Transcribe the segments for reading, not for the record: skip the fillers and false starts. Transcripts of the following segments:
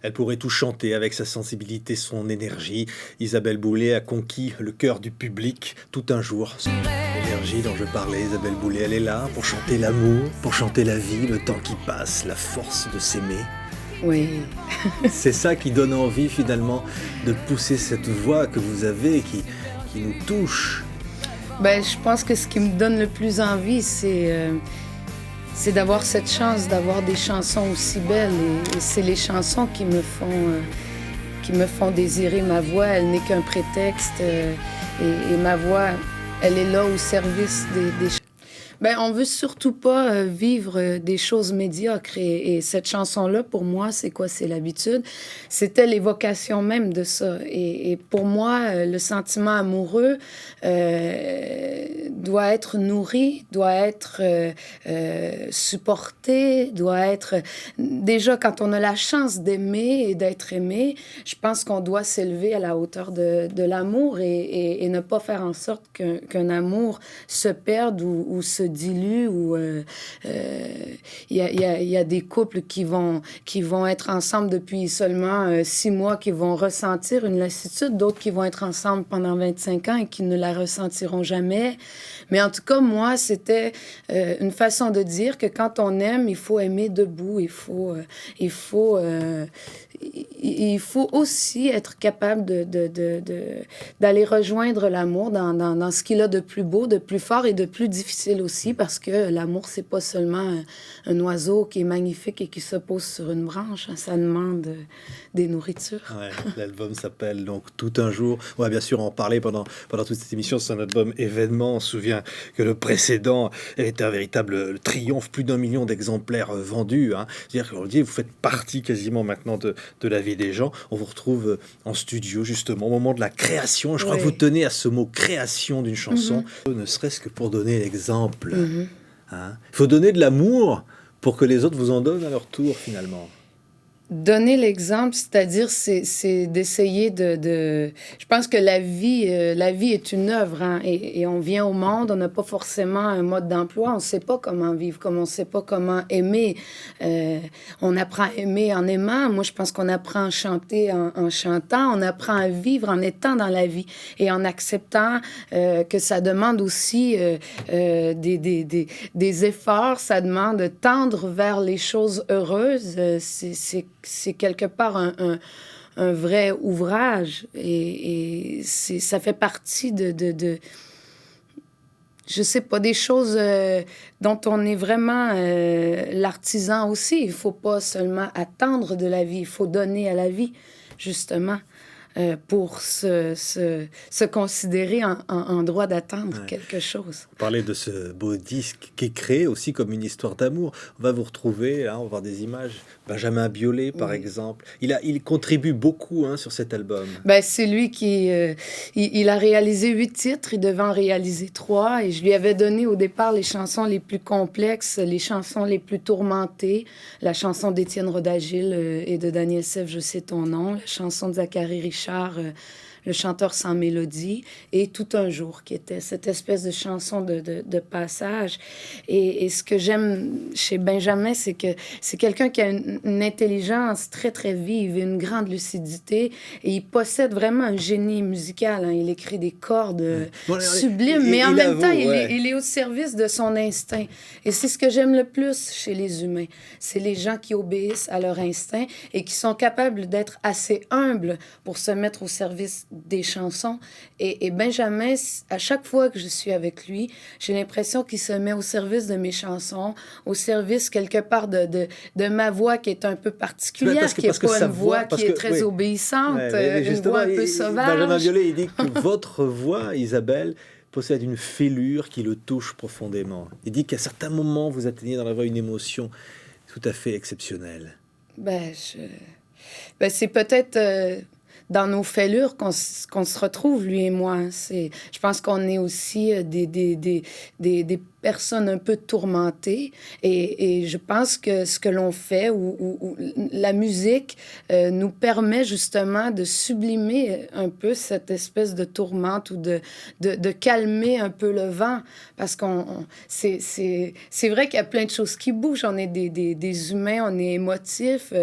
Elle pourrait tout chanter avec sa sensibilité, son énergie. Isabelle Boulay a conquis le cœur du public tout un jour. L'énergie dont je parlais, Isabelle Boulay, elle est là pour chanter l'amour, pour chanter la vie, le temps qui passe, la force de s'aimer. Oui. C'est ça qui donne envie finalement de pousser cette voix que vous avez qui nous touche. Je pense que ce qui me donne le plus envie, c'est d'avoir cette chance, d'avoir des chansons aussi belles. Et c'est les chansons qui me font désirer ma voix. Elle n'est qu'un prétexte. Et ma voix, elle est là au service des chansons. On veut surtout pas vivre des choses médiocres. Et cette chanson-là, pour moi, c'est quoi? C'est l'habitude. C'était l'évocation même de ça. Et pour moi, le sentiment amoureux doit être nourri, doit être supporté, doit être... Déjà, quand on a la chance d'aimer et d'être aimé, je pense qu'on doit s'élever à la hauteur de l'amour et ne pas faire en sorte qu'un amour se perde ou se dilue ou il y a des couples qui vont être ensemble depuis seulement 6 mois, qui vont ressentir une lassitude, d'autres qui vont être ensemble pendant 25 ans et qui ne la ressentiront jamais. Mais en tout cas, moi, c'était une façon de dire que quand on aime, il faut aimer debout, il faut aussi être capable d'aller rejoindre l'amour dans ce qu'il a de plus beau, de plus fort et de plus difficile aussi, parce que l'amour, c'est pas seulement un oiseau qui est magnifique et qui se pose sur une branche. Ça demande des nourritures. Ouais, l'album s'appelle donc Tout un jour. On va bien sûr en parler pendant toute cette émission. C'est un album événement. On se souvient que le précédent était un véritable triomphe. Plus d'1 million d'exemplaires vendus. C'est-à-dire que vous faites partie quasiment maintenant de la vie des gens. On vous retrouve en studio, justement, au moment de la création. Je crois que vous tenez à ce mot création d'une chanson, ne serait-ce que pour donner l'exemple. Il faut donner de l'amour pour que les autres vous en donnent à leur tour, finalement. Donner l'exemple, c'est-à-dire, c'est d'essayer de... Je pense que la vie est une œuvre, et on vient au monde, on n'a pas forcément un mode d'emploi, on ne sait pas comment vivre, comme on ne sait pas comment aimer. On apprend à aimer en aimant. Moi, je pense qu'on apprend à chanter en chantant, on apprend à vivre en étant dans la vie et en acceptant que ça demande aussi des efforts, ça demande de tendre vers les choses heureuses. C'est quelque part un vrai ouvrage et ça fait partie de je sais pas, des choses dont on est vraiment l'artisan aussi. Il faut pas seulement attendre de la vie, il faut donner à la vie, justement, pour se considérer en droit d'attendre quelque chose. On parlait de ce beau disque qui est créé aussi comme une histoire d'amour. On va vous retrouver, on va voir des images. Benjamin Biolay, par exemple. Il contribue beaucoup sur cet album. C'est lui qui... il a réalisé 8 titres, il devait en réaliser 3. Et je lui avais donné au départ les chansons les plus complexes, les chansons les plus tourmentées. La chanson d'Étienne Rodagil et de Daniel Sèvres, Je sais ton nom. La chanson de Zachary Richard, Le chanteur sans mélodie, et Tout un jour, qui était cette espèce de chanson de passage. Et ce que j'aime chez Benjamin, c'est que c'est quelqu'un qui a une intelligence très, très vive, une grande lucidité, et il possède vraiment un génie musical. Il écrit des cordes sublimes, mais en même temps, il est au service de son instinct. Et c'est ce que j'aime le plus chez les humains. C'est les gens qui obéissent à leur instinct et qui sont capables d'être assez humbles pour se mettre au service des chansons. Et Benjamin, à chaque fois que je suis avec lui, j'ai l'impression qu'il se met au service de mes chansons, au service quelque part de ma voix qui est un peu particulière, qui n'est pas une voix qui est très obéissante, une voix un peu sauvage. Benjamin Biolay, il dit que votre voix, Isabelle, possède une fêlure qui le touche profondément. Il dit qu'à certains moments, vous atteignez dans la voix une émotion tout à fait exceptionnelle. C'est peut-être... dans nos fêlures qu'on se retrouve, lui et moi. Je pense qu'on est aussi des personnes un peu tourmentées. Et je pense que ce que l'on fait, ou la musique, nous permet justement de sublimer un peu cette espèce de tourmente ou de calmer un peu le vent. Parce c'est vrai qu'il y a plein de choses qui bougent. On est des humains, on est émotifs,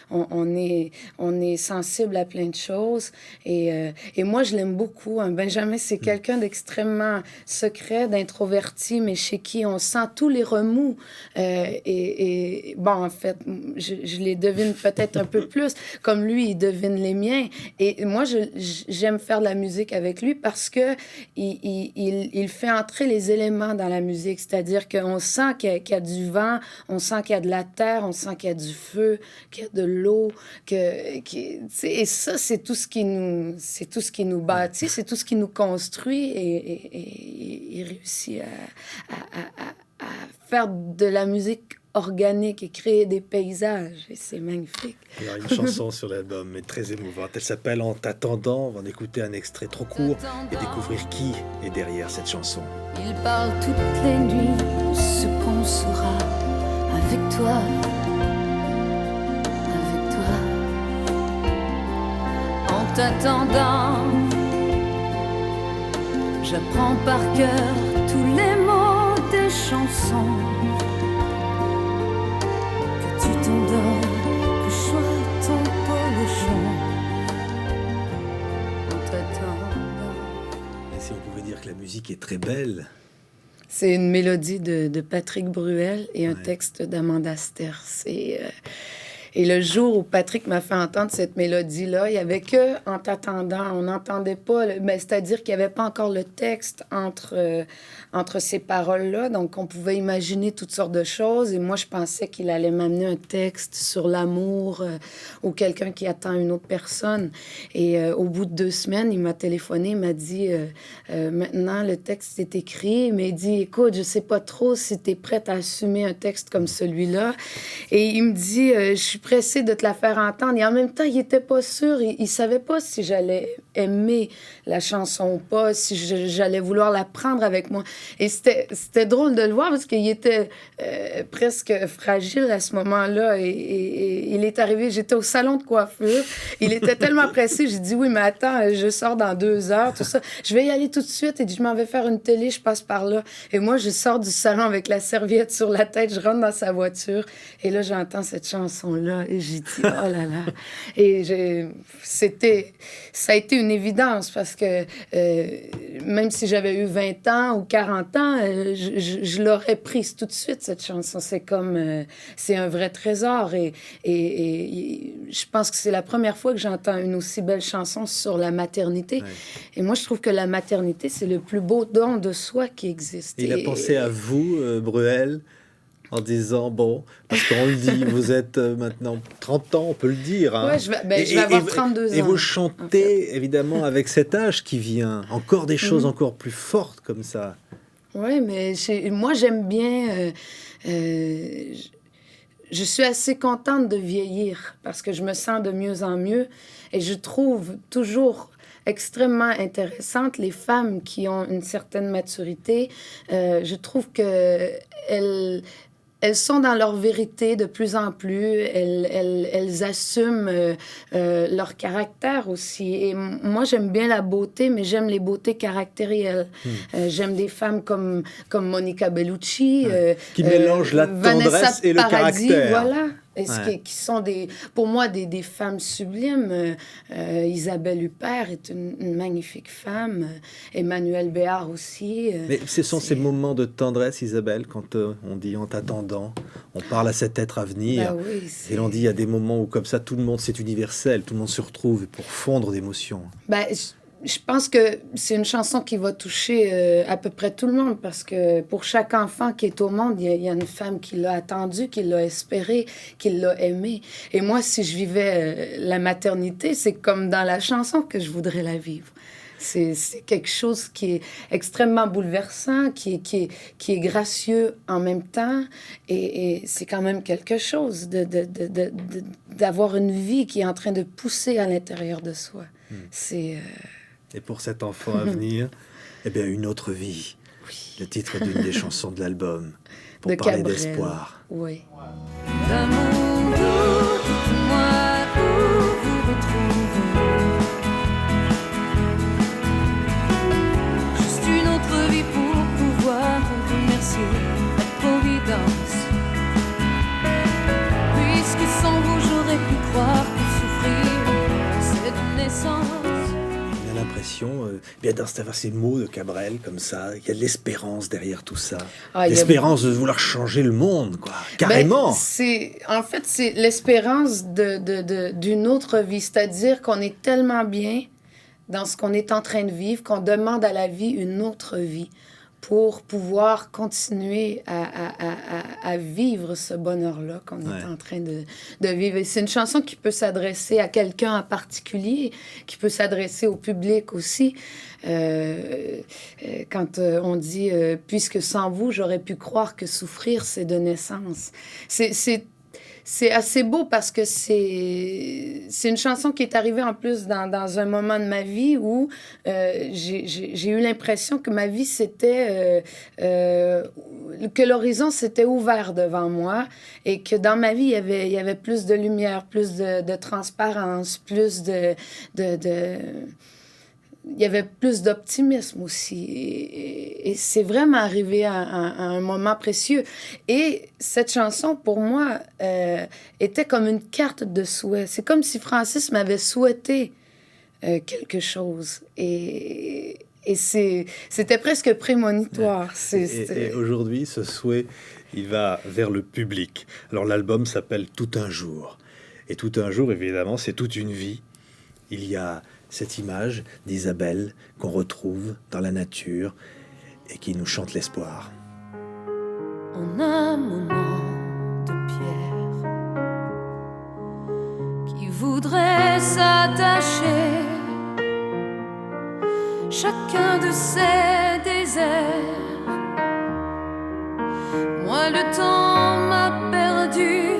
on est sensible à plein de choses. Et moi, je l'aime beaucoup. Hein. Benjamin, c'est quelqu'un d'extrêmement secret, d'introverti, mais chez qui on sent tous les remous. Bon, en fait, je les devine peut-être un peu plus, comme lui, il devine les miens. Et moi, j'aime faire de la musique avec lui parce que il fait entrer les éléments dans la musique. C'est-à-dire qu'on sent qu'il y a du vent, on sent qu'il y a de la terre, on sent qu'il y a du feu, qu'il y a de l'eau. Et ça, c'est tout ce qui nous bâtit, c'est tout ce qui nous construit et il réussit à faire de la musique organique et créer des paysages. Et c'est magnifique. Il y a une chanson sur l'album est très émouvante. Elle s'appelle En t'attendant. On va en écouter un extrait trop court et découvrir qui est derrière cette chanson. Il parle toutes les nuits de ce qu'on sera avec toi. Avec toi. En t'attendant, j'apprends par cœur tous les mots des chansons. Que tu t'endors, que je sois ton polochon. En t'attendant. Et si on pouvait dire que la musique est très belle. C'est une mélodie de Patrick Bruel et un texte d'Amanda Sterz. Et le jour où Patrick m'a fait entendre cette mélodie-là, il n'y avait que En t'attendant. On n'entendait pas, c'est-à-dire qu'il n'y avait pas encore le texte entre ces paroles-là. Donc, on pouvait imaginer toutes sortes de choses. Et moi, je pensais qu'il allait m'amener un texte sur l'amour ou quelqu'un qui attend une autre personne. Et au bout de 2 semaines, il m'a téléphoné, il m'a dit maintenant, le texte est écrit. Mais il dit, écoute, je ne sais pas trop si tu es prête à assumer un texte comme celui-là. Et il me dit, je suis pressé de te la faire entendre. Et en même temps, il n'était pas sûr. Il ne savait pas si j'allais aimer la chanson ou pas, si j'allais vouloir la prendre avec moi. Et c'était drôle de le voir parce qu'il était presque fragile à ce moment-là. Et il est arrivé, j'étais au salon de coiffure. Il était tellement pressé. J'ai dit, oui, mais attends, je sors dans 2 heures, tout ça. Je vais y aller tout de suite. Et je m'en vais faire une télé, je passe par là. Et moi, je sors du salon avec la serviette sur la tête. Je rentre dans sa voiture. Et là, j'entends cette chanson-là. Et j'ai dit, oh là là. Et ça a été une évidence parce que même si j'avais eu 20 ans ou 40 ans, je l'aurais prise tout de suite, cette chanson. C'est un vrai trésor. Et je pense que c'est la première fois que j'entends une aussi belle chanson sur la maternité. Ouais. Et moi, je trouve que la maternité, c'est le plus beau don de soi qui existe. Il a pensé à vous, Bruel, en disant, bon, parce qu'on le dit, vous êtes maintenant 30 ans, on peut le dire. Hein. Oui, je vais avoir 32 ans. Et vous chantez, en fait, évidemment, avec cet âge qui vient, encore des choses encore plus fortes comme ça. Oui, mais moi, j'aime bien... je suis assez contente de vieillir parce que je me sens de mieux en mieux et je trouve toujours extrêmement intéressantes les femmes qui ont une certaine maturité. Je trouve qu'elles sont dans leur vérité de plus en plus. Elles assument leur caractère aussi. Et moi, j'aime bien la beauté, mais j'aime les beautés caractérielles. J'aime des femmes comme Monica Bellucci. Qui mélangent la tendresse et le Paradis, caractère. Voilà. Qui sont pour moi des femmes sublimes. Isabelle Huppert est une magnifique femme. Emmanuelle Béard aussi. Mais ce sont ces moments de tendresse, Isabelle, quand on dit en t'attendant, on parle à cet être à venir. Ben oui, et l'on dit, il y a des moments où comme ça, tout le monde, c'est universel, tout le monde se retrouve pour fondre d'émotions. Ben, je pense que c'est une chanson qui va toucher à peu près tout le monde parce que pour chaque enfant qui est au monde, il y a une femme qui l'a attendu, qui l'a espéré, qui l'a aimé. Et moi, si je vivais la maternité, c'est comme dans la chanson que je voudrais la vivre. C'est quelque chose qui est extrêmement bouleversant, qui est gracieux en même temps. Et c'est quand même quelque chose d'avoir une vie qui est en train de pousser à l'intérieur de soi. C'est... Et pour cet enfant à venir, eh bien, une autre vie. Le titre d'une des chansons de l'album, pour De parler Cabrel. d'espoir. Oui. D'amour, dites-moi où vous retrouvez. Juste une autre vie pour pouvoir remercier la Providence. Puisque sans vous j'aurais pu croire que souffrir c'est de naissance. On a l'impression, bien dans ces mots de Cabrel, comme ça, il y a de l'espérance derrière tout ça. Ah, il y a L'espérance de vouloir changer le monde, quoi. Carrément. En fait, c'est l'espérance d'une autre vie. C'est-à-dire qu'on est tellement bien dans ce qu'on est en train de vivre qu'on demande à la vie une autre vie pour pouvoir continuer à vivre ce bonheur-là qu'on est en train de vivre. Et c'est une chanson qui peut s'adresser à quelqu'un en particulier, qui peut s'adresser au public aussi. Quand on dit « Puisque sans vous, j'aurais pu croire que souffrir, c'est de naissance ». C'est assez beau parce que c'est une chanson qui est arrivée en plus dans un moment de ma vie où j'ai eu l'impression que ma vie c'était que l'horizon s'était ouvert devant moi et que dans ma vie il y avait plus de lumière, plus de transparence, plus il y avait plus d'optimisme aussi. Et c'est vraiment arrivé à un moment précieux. Et cette chanson, pour moi, était comme une carte de souhait. C'est comme si Francis m'avait souhaité quelque chose. Et c'était presque prémonitoire. Et aujourd'hui, ce souhait, il va vers le public. Alors l'album s'appelle « Tout un jour ». Et tout un jour, évidemment, c'est toute une vie. Il y a cette image d'Isabelle qu'on retrouve dans la nature et qui nous chante l'espoir. En un moment de pierre qui voudrait s'attacher chacun de ces déserts. Moi le temps m'a perdu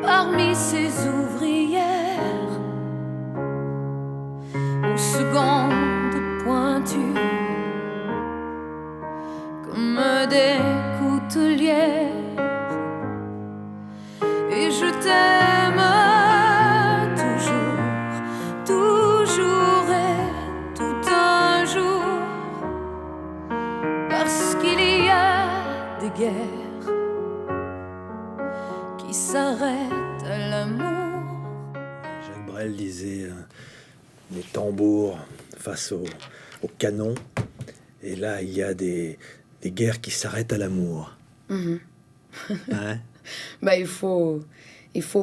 parmi ces ouvrières aux secondes pointues comme des coutelières. Et je t'aime toujours, toujours et tout un jour, parce qu'il y a des guerres qui s'arrêtent à l'amour. Jacques Brel disait les tambours face au canon, et là il y a des guerres qui s'arrêtent à l'amour. Mm-hmm. Hein? Ben, il faut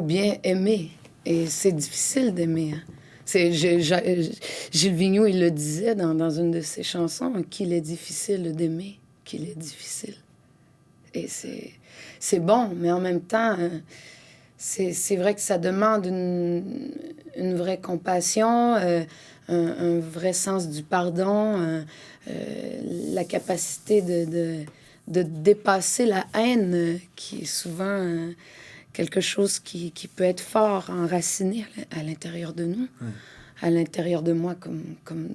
bien aimer. Et c'est difficile d'aimer. Hein. Gilles Vigneault, il le disait dans une de ses chansons, qu'il est difficile d'aimer, qu'il est difficile. Et c'est bon, mais en même temps, c'est vrai que ça demande une vraie compassion, un vrai sens du pardon, la capacité de dépasser la haine, qui est souvent quelque chose qui peut être fort enraciné à l'intérieur de nous, à l'intérieur de moi comme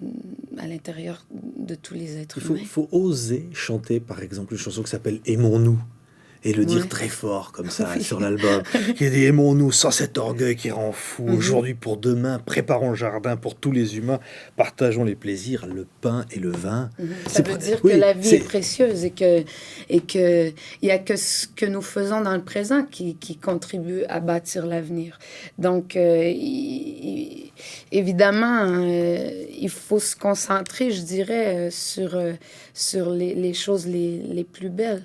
à l'intérieur de tous les êtres humains. Il faut oser chanter, par exemple, une chanson qui s'appelle « Aimons-nous ». Et le dire très fort, comme ça, sur l'album. Qui dit « Aimons-nous sans cet orgueil qui rend fou. Aujourd'hui pour demain, préparons le jardin pour tous les humains. Partageons les plaisirs, le pain et le vin. » Ça veut dire que la vie est précieuse et que il y a que ce que nous faisons dans le présent qui contribue à bâtir l'avenir. Donc, évidemment, il faut se concentrer, je dirais, sur les choses les plus belles.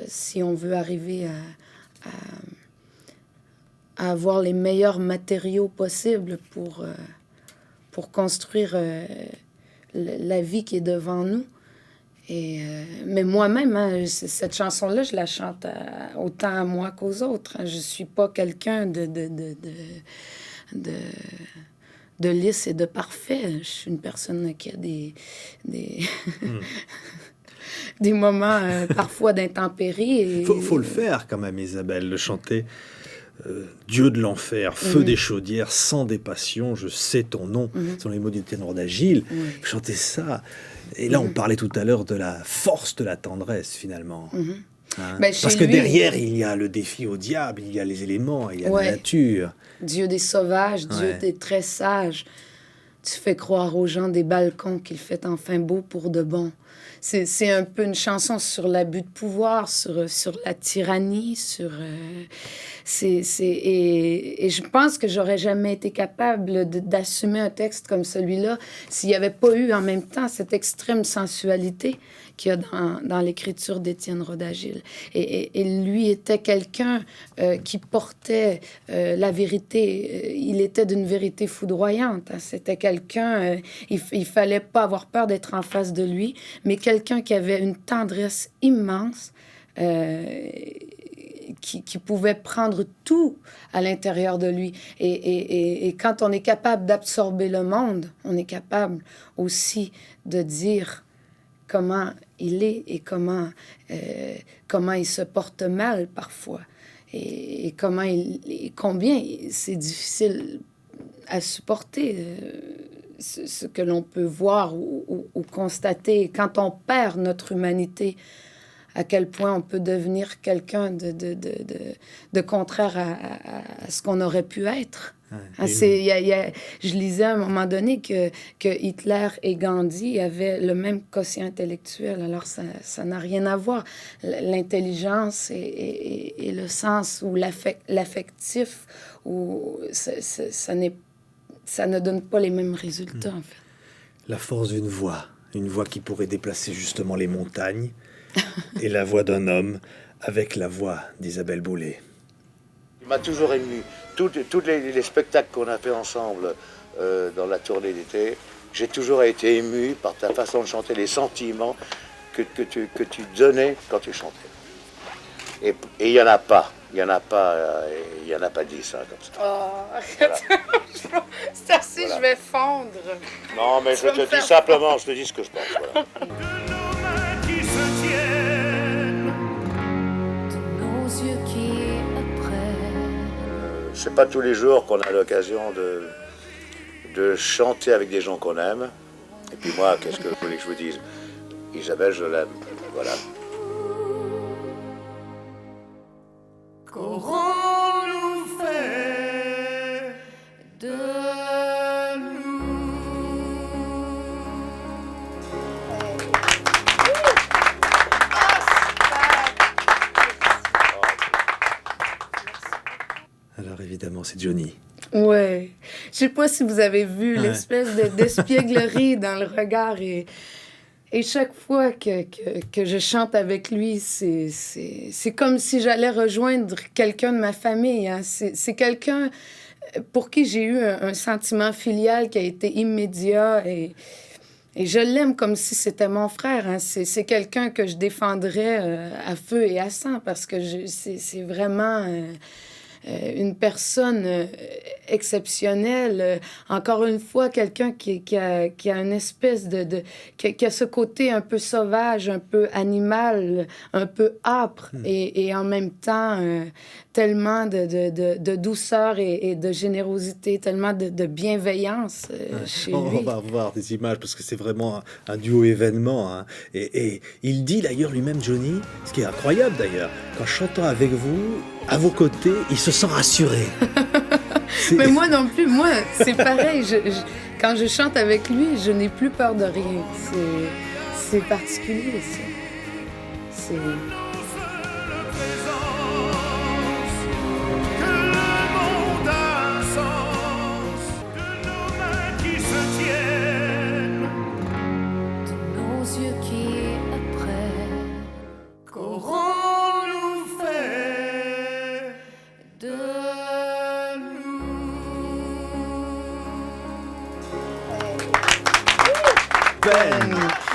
Si on veut arriver à avoir les meilleurs matériaux possibles pour construire la vie qui est devant nous. Mais moi-même, hein, cette chanson-là, je la chante autant à moi qu'aux autres. Hein. Je ne suis pas quelqu'un de lisse et de parfait. Je suis une personne qui a des moments parfois d'intempéries. Faut le faire quand même, Isabelle, le chanter Dieu de l'enfer, feu des chaudières, sang des passions, je sais ton nom. Ce sont les mots d'Étienne Rodagil. Chanter ça. Et là, on parlait tout à l'heure de la force de la tendresse, finalement. Hein? Ben, Parce que lui, derrière, il y a le défi au diable, il y a les éléments, il y a la nature. Dieu des sauvages, Dieu des très sages. Tu fais croire aux gens des balcons qu'il fait enfin beau pour de bon. C'est un peu une chanson sur l'abus de pouvoir, sur la tyrannie, et je pense que j'aurais jamais été capable d'assumer un texte comme celui-là s'il n'y avait pas eu en même temps cette extrême sensualité qu'il y a dans l'écriture d'Étienne Rodagil. Et lui était quelqu'un qui portait la vérité. Il était d'une vérité foudroyante. Hein. C'était quelqu'un... il fallait pas avoir peur d'être en face de lui, mais quelqu'un qui avait une tendresse immense, qui pouvait prendre tout à l'intérieur de lui. Et quand on est capable d'absorber le monde, on est capable aussi de dire comment il est et comment il se porte mal parfois. Et combien c'est difficile à supporter ce que l'on peut voir ou constater quand on perd notre humanité, à quel point on peut devenir quelqu'un de contraire à ce qu'on aurait pu être. Je lisais à un moment donné que Hitler et Gandhi avaient le même quotient intellectuel. Alors, ça n'a rien à voir. L'intelligence et le sens ou l'affectif, ça ne donne pas les mêmes résultats, en fait. La force d'une voix. Une voix qui pourrait déplacer justement les montagnes. Et la voix d'un homme avec la voix d'Isabelle Boulay. Il m'a toujours ému. Tous les spectacles qu'on a fait ensemble dans la tournée d'été, j'ai toujours été ému par ta façon de chanter, les sentiments que tu donnais quand tu chantais. Et il n'y en a pas. Il n'y en a pas 10 hein, comme ça. Oh, voilà. C'est assez, voilà. Je vais fondre. Non, mais je te dis simplement, je te dis ce que je pense. Voilà. C'est pas tous les jours qu'on a l'occasion de chanter avec des gens qu'on aime. Et puis moi, qu'est-ce que vous voulez que je vous dise? Isabelle, je l'aime. Voilà. Qu'aurons-nous fait de nous? Alors évidemment, c'est Johnny. Ouais. Je sais pas si vous avez vu l'espèce d'espièglerie dans le regard et chaque fois que je chante avec lui, c'est comme si j'allais rejoindre quelqu'un de ma famille. Hein. C'est quelqu'un pour qui j'ai eu un sentiment filial qui a été immédiat et je l'aime comme si c'était mon frère. Hein. C'est quelqu'un que je défendrais à feu et à sang parce que c'est vraiment... une personne exceptionnelle. Encore une fois, quelqu'un qui a une espèce qui a ce côté un peu sauvage, un peu animal, un peu âpre et en même temps tellement de douceur et de générosité, tellement de bienveillance chez lui. On va voir des images parce que c'est vraiment un duo événement. Hein. Et il dit d'ailleurs lui-même, Johnny, ce qui est incroyable d'ailleurs, qu'en chantant avec vous, à vos côtés, il se sent rassuré. Mais moi non plus. Moi, c'est pareil. Quand je chante avec lui, je n'ai plus peur de rien. C'est particulier, ça. C'est...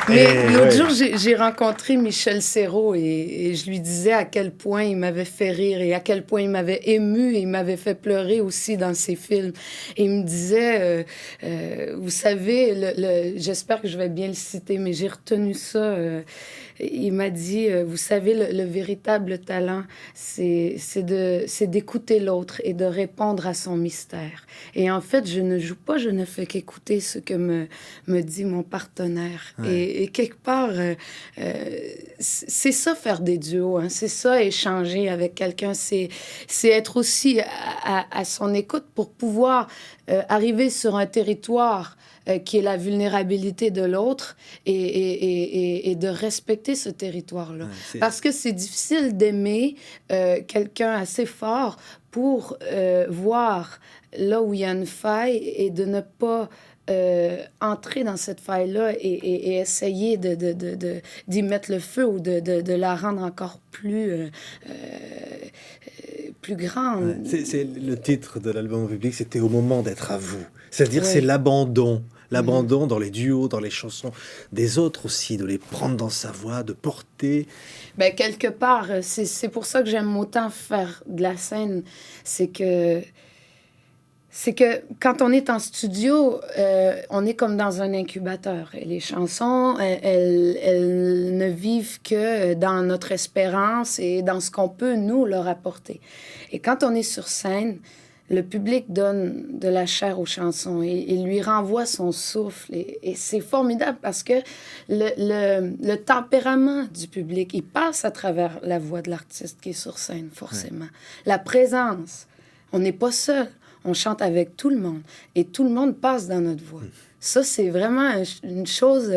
Mais l'autre jour, j'ai rencontré Michel Serrault et je lui disais à quel point il m'avait fait rire et à quel point il m'avait ému et il m'avait fait pleurer aussi dans ses films. Et il me disait, vous savez, j'espère que je vais bien le citer, mais j'ai retenu ça. il m'a dit, vous savez, le véritable talent, c'est d'écouter l'autre et de répondre à son mystère. Et en fait, je ne joue pas, je ne fais qu'écouter ce que me dit mon partenaire. Ouais. Et quelque part, c'est ça faire des duos, hein. C'est ça échanger avec quelqu'un. C'est être aussi à son écoute pour pouvoir arriver sur un territoire qui est la vulnérabilité de l'autre et de respecter ce territoire-là. Ouais, Parce que c'est difficile d'aimer quelqu'un assez fort pour voir là où il y a une faille et de ne pas entrer dans cette faille-là et essayer d'y mettre le feu ou de la rendre encore plus grande. Ouais, c'est le titre de l'album au public, c'était Au moment d'être à vous. C'est-à-dire, Ouais. c'est l'abandon. L'abandon dans les duos, dans les chansons des autres aussi, de les prendre dans sa voix, de porter. Ben, quelque part, c'est pour ça que j'aime autant faire de la scène. C'est que quand on est en studio, on est comme dans un incubateur. Et les chansons, elles ne vivent que dans notre espérance et dans ce qu'on peut, nous, leur apporter. Et quand on est sur scène, le public donne de la chair aux chansons et lui renvoie son souffle. Et c'est formidable parce que le tempérament du public, il passe à travers la voix de l'artiste qui est sur scène, forcément. Ouais. La présence. On n'est pas seul. On chante avec tout le monde. Et tout le monde passe dans notre voix. Ça, c'est vraiment une chose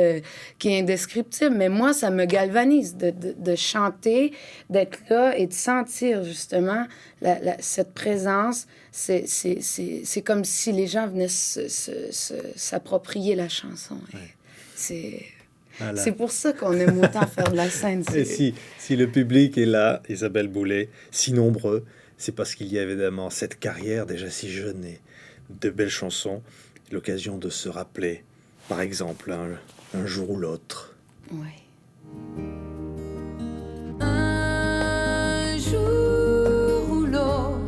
qui est indescriptible. Mais moi, ça me galvanise de chanter, d'être là et de sentir, justement, cette présence. C'est comme si les gens venaient s'approprier la chanson. Ouais. Voilà. C'est pour ça qu'on aime autant faire de la scène. Et si le public est là, Isabelle Boulay, si nombreux, c'est parce qu'il y a évidemment cette carrière déjà si jeune et de belles chansons, l'occasion de se rappeler, par exemple, un jour ou l'autre. Oui. Un jour ou l'autre,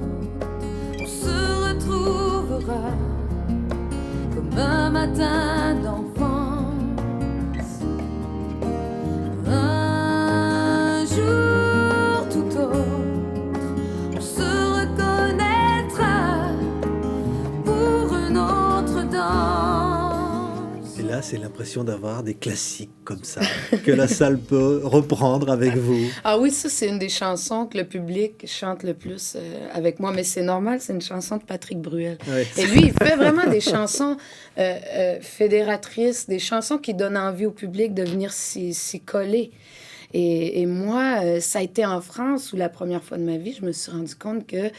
on se retrouvera comme un matin d'enfance. Un jour tout autre, on se reconnaîtra pour une autre danse. Et là, c'est l'impression d'avoir des classiques comme ça, que la salle peut reprendre avec vous. Ah oui, ça, c'est une des chansons que le public chante le plus avec moi. Mais c'est normal, c'est une chanson de Patrick Bruel. Ouais. Et lui, il fait vraiment des chansons fédératrices, des chansons qui donnent envie au public de venir s'y coller. Et moi, ça a été en France où la première fois de ma vie, je me suis rendu compte que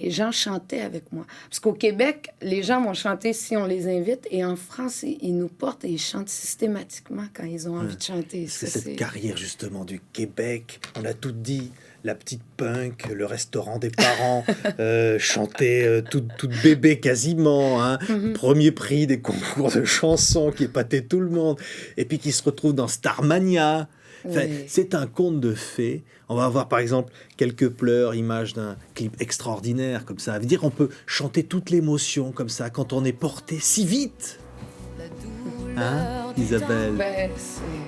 les gens chantaient avec moi. Parce qu'au Québec, les gens vont chanter si on les invite. Et en France, ils nous portent et ils chantent systématiquement quand ils ont envie de chanter. C'est cette carrière justement du Québec, on a tout dit. La petite punk, le restaurant des parents, chanter toute bébé quasiment, hein. Premier prix des concours de chansons qui épatait tout le monde, et puis qui se retrouve dans Starmania. Enfin, oui. C'est un conte de fées. On va avoir par exemple quelques pleurs, images d'un clip extraordinaire comme ça. Ça veut dire qu'on peut chanter toute l'émotion comme ça quand on est porté si vite. Hein, Isabelle? Ben,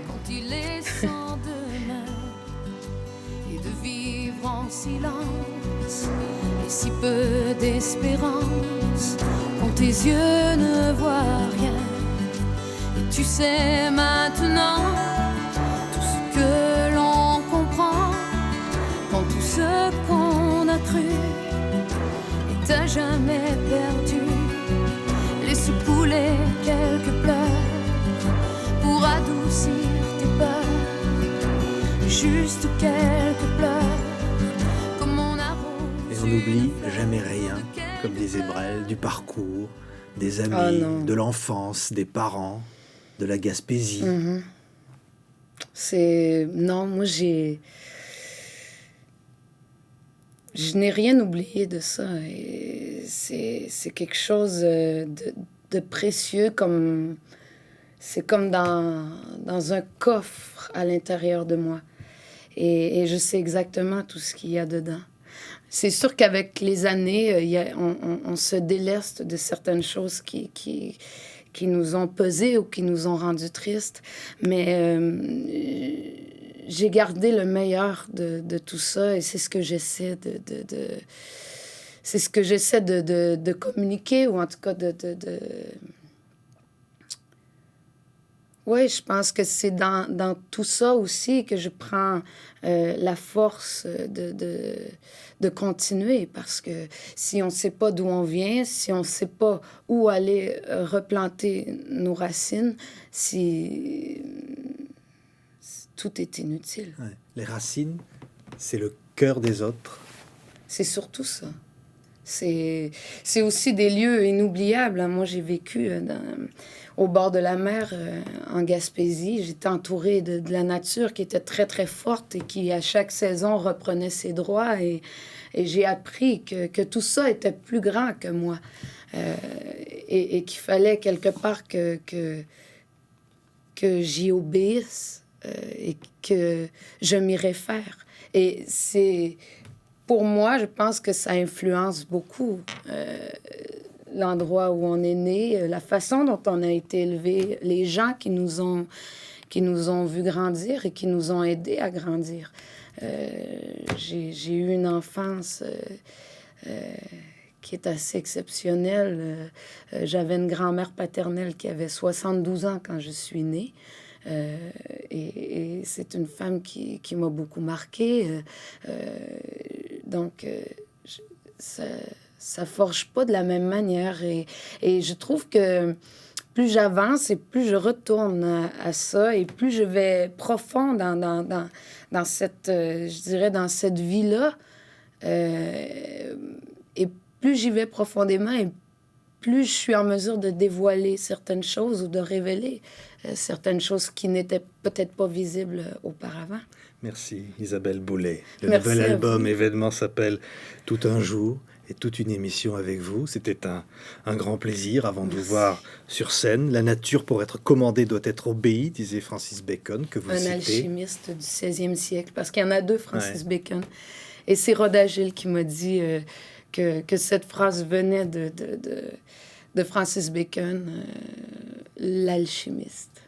quand il est sans demain et de vivre en silence et si peu d'espérance quand tes yeux ne voient rien et tu sais maintenant tout ce que l'on comprend quand tout ce qu'on a cru est à jamais perdu. Laisse couler quelques pleurs pour adoucir tes peurs, juste quelques pleurs, comme on arrose. Et on n'oublie jamais rien, comme disait Brel, du parcours, des amis, de l'enfance, des parents, de la Gaspésie. Non, moi je n'ai rien oublié de ça. Et c'est quelque chose de précieux, comme... C'est comme dans un coffre à l'intérieur de moi. Et je sais exactement tout ce qu'il y a dedans. C'est sûr qu'avec les années, on se déleste de certaines choses qui nous ont pesé ou qui nous ont rendus tristes. Mais j'ai gardé le meilleur de tout ça et c'est ce que j'essaie c'est ce que j'essaie de communiquer ou en tout cas Oui, je pense que c'est dans tout ça aussi que je prends la force de continuer parce que si on ne sait pas d'où on vient, si on ne sait pas où aller replanter nos racines, tout est inutile. Ouais. Les racines, c'est le cœur des autres. C'est surtout ça. C'est aussi des lieux inoubliables. Moi, j'ai vécu au bord de la mer, en Gaspésie. J'étais entourée de la nature qui était très, très forte et qui, à chaque saison, reprenait ses droits. Et j'ai appris que tout ça était plus grand que moi. Et qu'il fallait quelque part que j'y obéisse et que je m'y réfère. Et c'est... Pour moi, je pense que ça influence beaucoup l'endroit où on est né, la façon dont on a été élevé, les gens qui nous ont vu grandir et qui nous ont aidés à grandir. J'ai eu une enfance qui est assez exceptionnelle. J'avais une grand-mère paternelle qui avait 72 ans quand je suis née. Et c'est une femme qui m'a beaucoup marquée. Donc, ça forge pas de la même manière. Et je trouve que plus j'avance et plus je retourne à ça et plus je vais profond dans cette, je dirais, dans cette vie-là. Et plus j'y vais profondément et plus je suis en mesure de dévoiler certaines choses ou de révéler certaines choses qui n'étaient peut-être pas visibles auparavant. Merci Isabelle Boulay. Le Merci nouvel à album vous. Événement s'appelle Tout un jour et toute une émission avec vous. C'était un grand plaisir avant de vous voir sur scène. La nature pour être commandée doit être obéie, disait Francis Bacon, que vous Un citez. alchimiste du 16e siècle, parce qu'il y en a deux, Francis Bacon. Et c'est Rod Agile qui m'a dit que cette phrase venait de Francis Bacon, l'alchimiste.